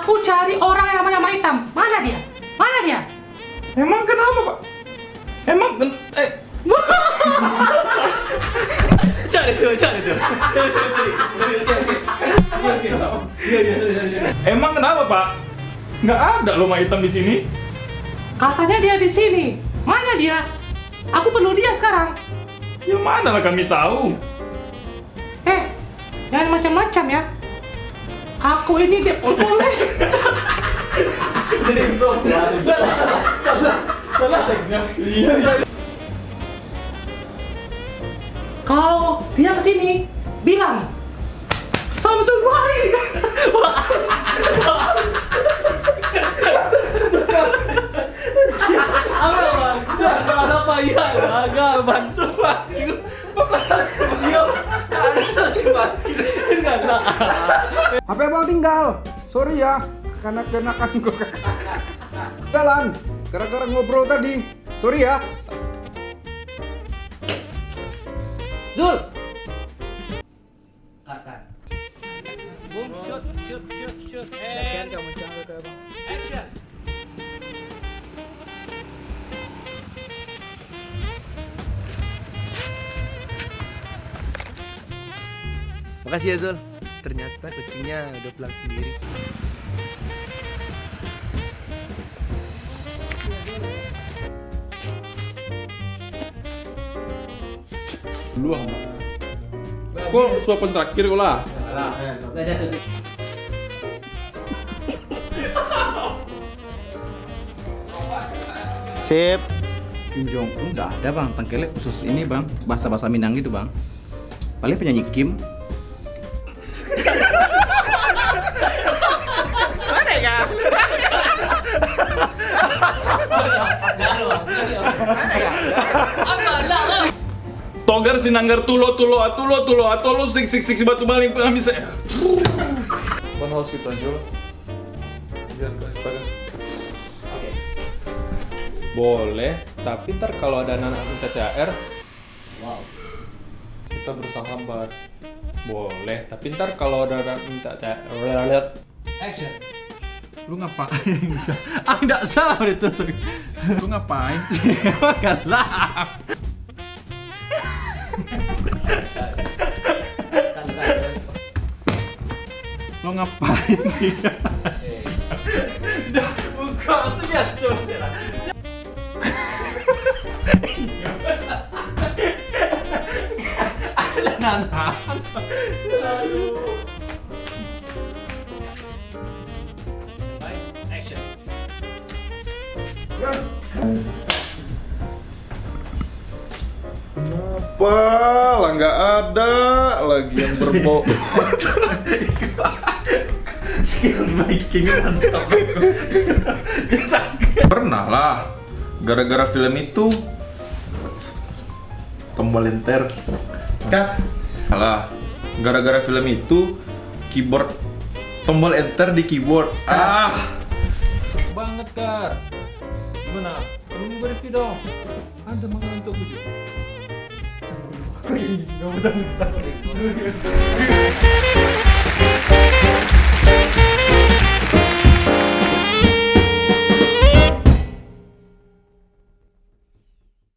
Aku cari orang yang namanya hitam. Mana dia? Mana dia? Emang kenapa, Pak? Emang Cari tuh. emang kenapa, Pak? Nggak ada loma hitam di sini. Katanya dia di sini. Mana dia? Aku perlu dia sekarang. Ya mana lah kami tahu. Jangan macam-macam ya. Aku ini dia boleh. Ini bro, salah teksnya. Kalau dia kesini, bilang Samsul Bahri. Ada apa ya? Agak bantu Pak. HP abang tinggal. Sorry ya, karena kenakan gue jalan. Gara-gara ngobrol tadi. Sorry ya. Zul. Boom, shoot. And action. Makasih ya Zul. Ternyata kucingnya udah pulang sendiri. Lu kok suapan terakhir kok lah? Sip. Kim Jong Un udah ada bang, tangkelnya khusus ini bang, bahasa-bahasa Minang gitu bang. Paling penyanyi Kim. Togar sinanggar tulo sik batu baling kami saya. One house kita jual. Biar kita boleh, tapi ntar kalau ada anak minta THR, kita bersahabat. Boleh, tapi ntar kalau ada anak minta THR, Action. Lu ngapain? Nggak salah itu. Lu ngapain sih? Galak. Lu ngapain sih? Buka itu biasa lah. Action. Kenapa lah nggak ada lagi yang berbau? Skill making mantap. Pernah lah, gara-gara film itu tombol enter. Cut. Alah, gara-gara film itu keyboard tombol enter di keyboard. Banget Kar. Gimana? Kamu mau review dong? Ada makanan untuk video. Nggak mudah.